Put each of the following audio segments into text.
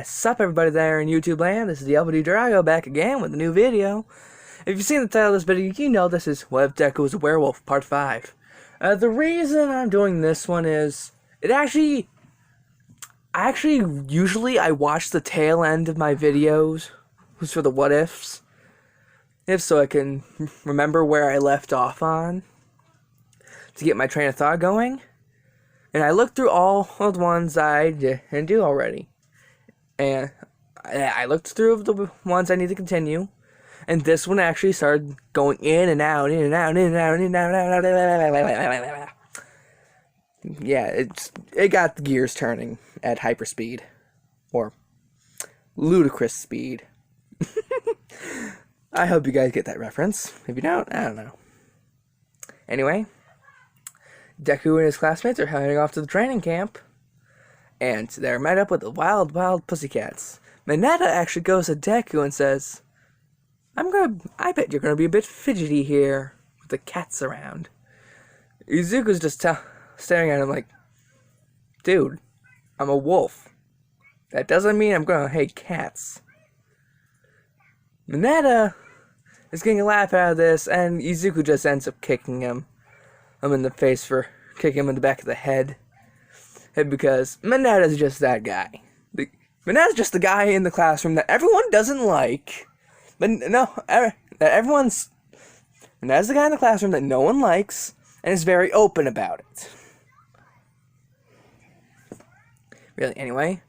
Sup everybody there in YouTube land, this is the LBD Drago back again with a new video. If you've seen the title of this video, you know this is What If Deku Was a Werewolf, Part 5. The reason I'm doing this one is, usually I watch the tail end of my videos, who's for the what ifs, so I can remember where I left off on, to get my train of thought going. And I looked through all of the ones I didn't do already. And I looked through the ones I need to continue. And this one actually started going in and out, in and out, in and out, in and out. Yeah, it got the gears turning at hyperspeed. Or ludicrous speed. I hope you guys get that reference. If you don't, I don't know. Anyway, Deku and his classmates are heading off to the training camp, and they're met up with the wild pussycats. Mineta actually goes to Deku and says, I bet you're gonna be a bit fidgety here with the cats around. Izuku's just staring at him like, dude, I'm a wolf. That doesn't mean I'm gonna hate cats. Mineta is getting a laugh out of this, and Izuku just ends up kicking him. I'm in the face for kicking him in the back of the head. Because Mineta's just that guy. Mineta's just the guy in the classroom that everyone doesn't like. But no, Mineta's the guy in the classroom that no one likes, and is very open about it. Really, anyway,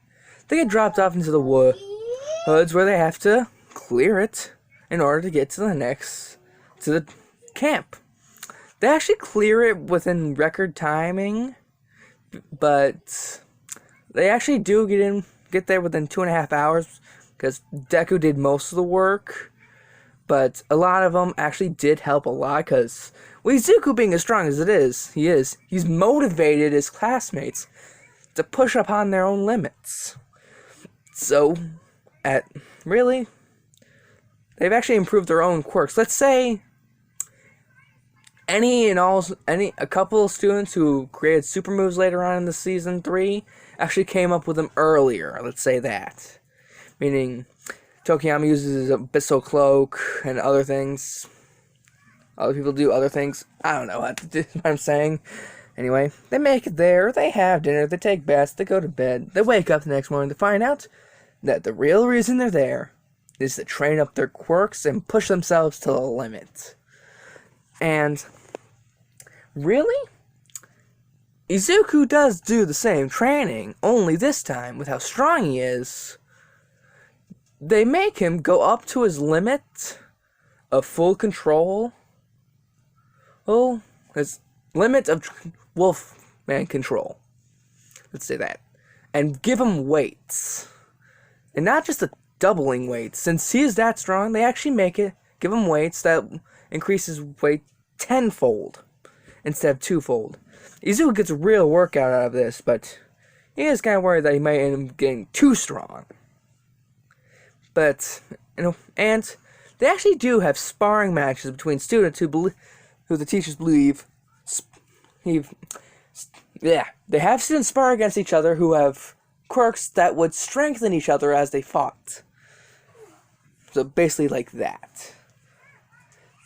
they get dropped off into the woods where they have to clear it in order to get to the camp. They actually clear it within record timing, but they actually do get there within 2.5 hours, because Deku did most of the work, but a lot of them actually did help a lot, because Izuku, being as strong as he's motivated his classmates to push upon their own limits. So, they've actually improved their own quirks. Let's say a couple of students who created super moves later on in the season 3 actually came up with them earlier, let's say that. Meaning, Tokiyama uses a Abyssal Cloak and other things. Other people do other things. I don't know what I'm saying. Anyway, they make it there, they have dinner, they take baths, they go to bed, they wake up the next morning to find out that the real reason they're there is to train up their quirks and push themselves to the limit. And really, Izuku does do the same training, only this time, with how strong he is, they make him go up to his limit of full control. Oh, his limit of wolfman control. Let's say that. And give him weights. And not just the doubling weights. Since he is that strong, they actually give him weights that increases weight tenfold instead of twofold. Izuku gets a real workout out of this, but he is kind of worried that he might end up getting too strong. But, and they actually do have sparring matches between students who the teachers believe, they have students spar against each other who have quirks that would strengthen each other as they fought. So basically like that.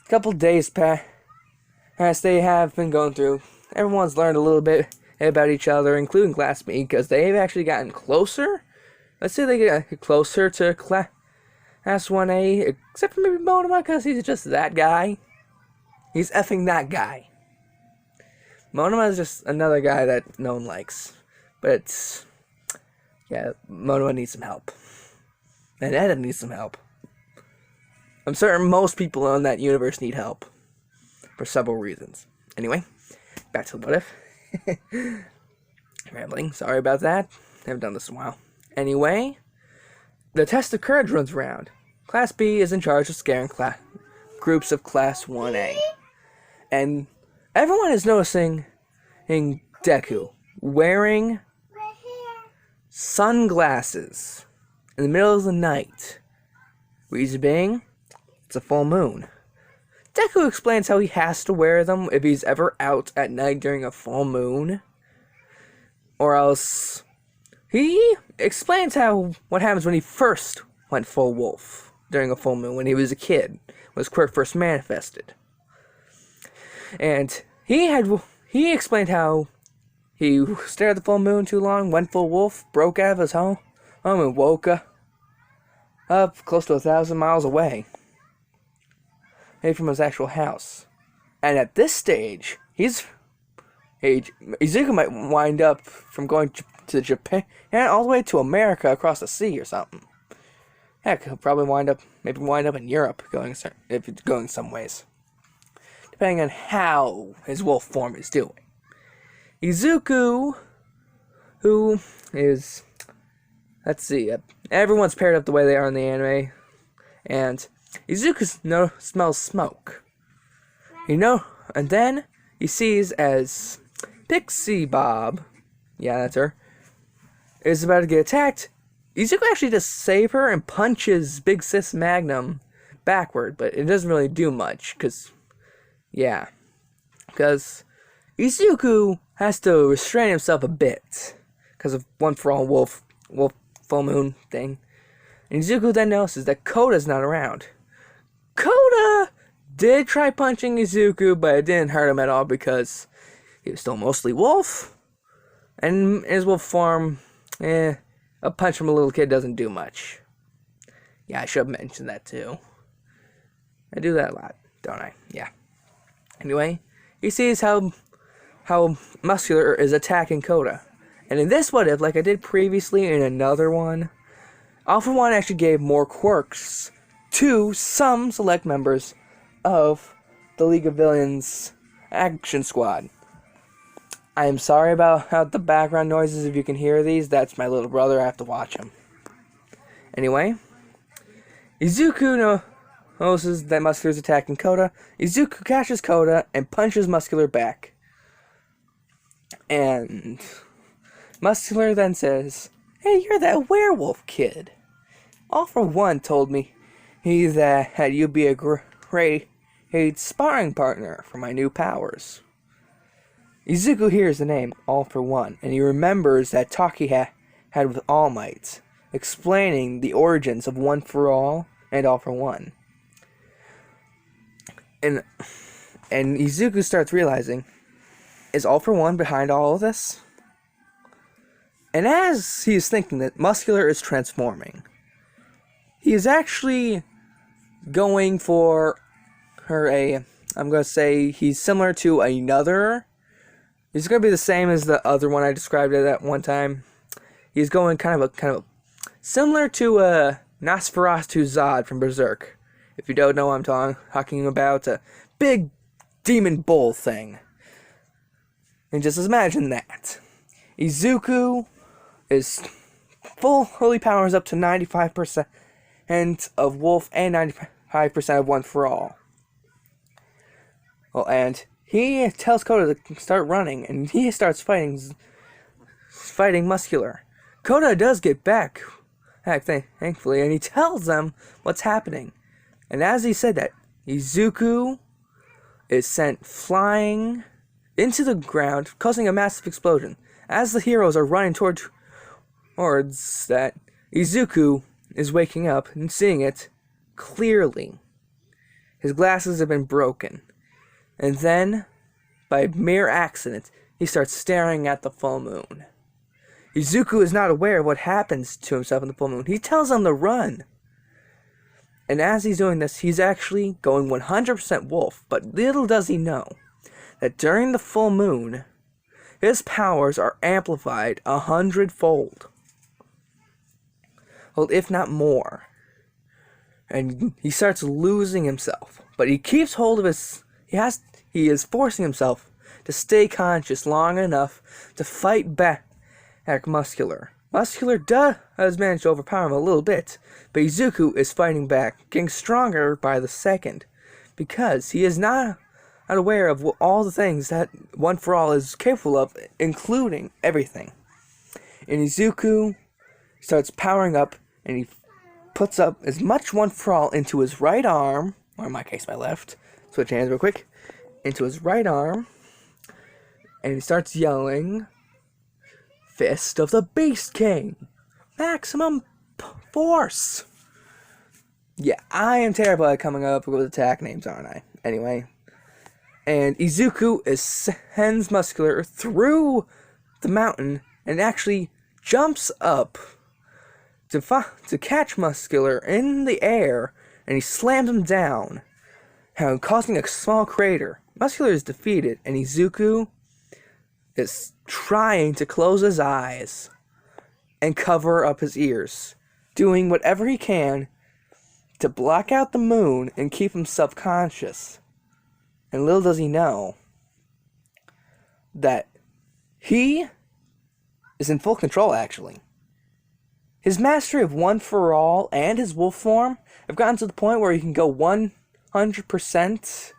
A couple days past, they have been going through. Everyone's learned a little bit about each other, including Class B, because they've actually gotten closer. Let's say they get closer to Class 1A, except for maybe Monoma, because he's just that guy. He's effing that guy. Monoma is just another guy that no one likes. But, yeah, Monoma needs some help. And Eda needs some help. I'm certain most people in that universe need help. For several reasons. Anyway, back to the what if. Rambling, sorry about that. Haven't done this in a while. Anyway, the test of courage runs around. Class B is in charge of scaring groups of Class 1A. And everyone is noticing Deku wearing sunglasses in the middle of the night. Reason being, it's a full moon. Deku explains how he has to wear them if he's ever out at night during a full moon. Or else He explains what happens when he first went full wolf during a full moon when he was a kid, when his quirk first manifested. And he explained how he stared at the full moon too long, went full wolf, broke out of his home and woke up close to 1,000 miles away, maybe from his actual house. And at this stage, Izuku might wind up from going to Japan all the way to America across the sea or something. Heck, he'll probably wind up in Europe, if it's going some ways, depending on how his wolf form is doing. Izuku, who is, let's see, everyone's paired up the way they are in the anime, and Izuku smells smoke. And then he sees as Pixie Bob, yeah, that's her, is about to get attacked. Izuku actually just saves her and punches Big Sis Magnum backward, but it doesn't really do much, because Izuku has to restrain himself a bit, because of One for All Wolf full moon thing. And Izuku then notices that Koda's not around. Koda did try punching Izuku, but it didn't hurt him at all because he was still mostly wolf. And in his wolf form, a punch from a little kid doesn't do much. Yeah, I should have mentioned that too. I do that a lot, don't I? Yeah. Anyway, he sees how Muscular is attacking Koda. And in this what if, like I did previously in another one, All For One actually gave more quirks to some select members of the League of Villains Action Squad. I am sorry about the background noises if you can hear these. That's my little brother. I have to watch him. Anyway, Izuku notices that Muscular is attacking Koda. Izuku catches Koda and punches Muscular back. And Muscular then says, "Hey, you're that werewolf kid. All For One told me that you'd be a great sparring partner for my new powers." Izuku hears the name All For One, and he remembers that talk he had with All Might, explaining the origins of One For All and All For One. And Izuku starts realizing, is All For One behind all of this? And as he is thinking that Muscular is transforming, he is actually going for I'm going to say he's similar to another. He's going to be the same as the other one I described at that one time. He's going kind of similar to Nosferatu Zod from Berserk. If you don't know what I'm talking about, a big demon bull thing. And just imagine that. Izuku is fully powers up to 95% of Wolf and 95% of One For All. Well, and he tells Koda to start running, and he starts fighting Muscular. Koda does get back, thankfully, and he tells them what's happening. And as he said that, Izuku is sent flying into the ground, causing a massive explosion. As the heroes are running towards that, Izuku is waking up and seeing it clearly. His glasses have been broken. And then, by mere accident, he starts staring at the full moon. Izuku is not aware of what happens to himself in the full moon. He tells him to run. And as he's doing this, he's actually going 100% wolf. But little does he know that during the full moon, his powers are amplified 100-fold. Well, if not more. And he starts losing himself. But he keeps hold of he is forcing himself to stay conscious long enough to fight back Muscular. Muscular does manage to overpower him a little bit, but Izuku is fighting back, getting stronger by the second, because he is not aware of all the things that One For All is capable of, including everything. And Izuku starts powering up, and he puts up as much One For All into his right arm, or in my case, my left. Switch hands real quick. Into his right arm, and he starts yelling, Fist of the Beast King. Maximum force. Yeah, I am terrible at coming up with attack names, aren't I? Anyway. And Izuku sends Muscular through the mountain and actually jumps up to catch Muscular in the air, and he slams him down, causing a small crater. Muscular is defeated, and Izuku is trying to close his eyes and cover up his ears, doing whatever he can to block out the moon and keep himself conscious. And little does he know that he is in full control, actually. His mastery of One for All and his wolf form have gotten to the point where he can go 100%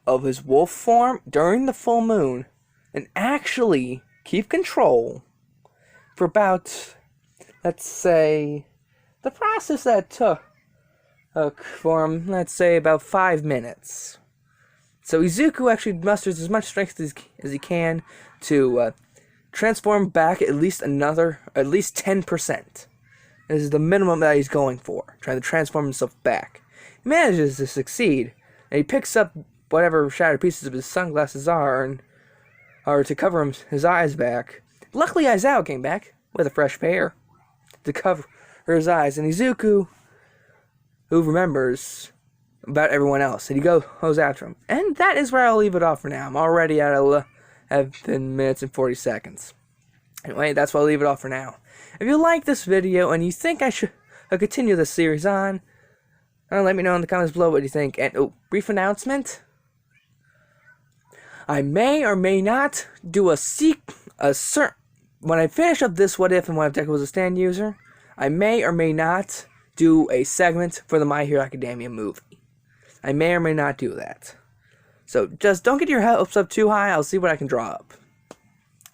of his wolf form during the full moon and actually keep control for about, let's say, the process that took for him, let's say, about 5 minutes. So Izuku actually musters as much strength as he can to transform back at least 10%. This is the minimum that he's going for, trying to transform himself back. He manages to succeed, and he picks up whatever shattered pieces of his sunglasses are to cover his eyes back. Luckily, Aizawa came back with a fresh pair to cover his eyes, and Izuku, who remembers about everyone else, and he goes after him. And that is where I'll leave it off for now. I'm already at 11 minutes and 40 seconds. Anyway, that's where I'll leave it off for now. If you like this video and you think I should continue this series on, let me know in the comments below what you think. And, brief announcement. I may or may not do when I finish up this What If and What If Deku was a stand user, I may or may not do a segment for the My Hero Academia movie. I may or may not do that. So just don't get your hopes up too high. I'll see what I can draw up.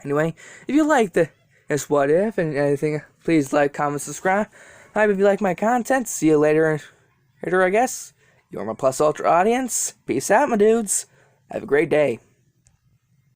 Anyway, if you like this What If and anything, please like, comment, subscribe. If you like my content, see you later, I guess. You're my Plus Ultra audience. Peace out, my dudes. Have a great day.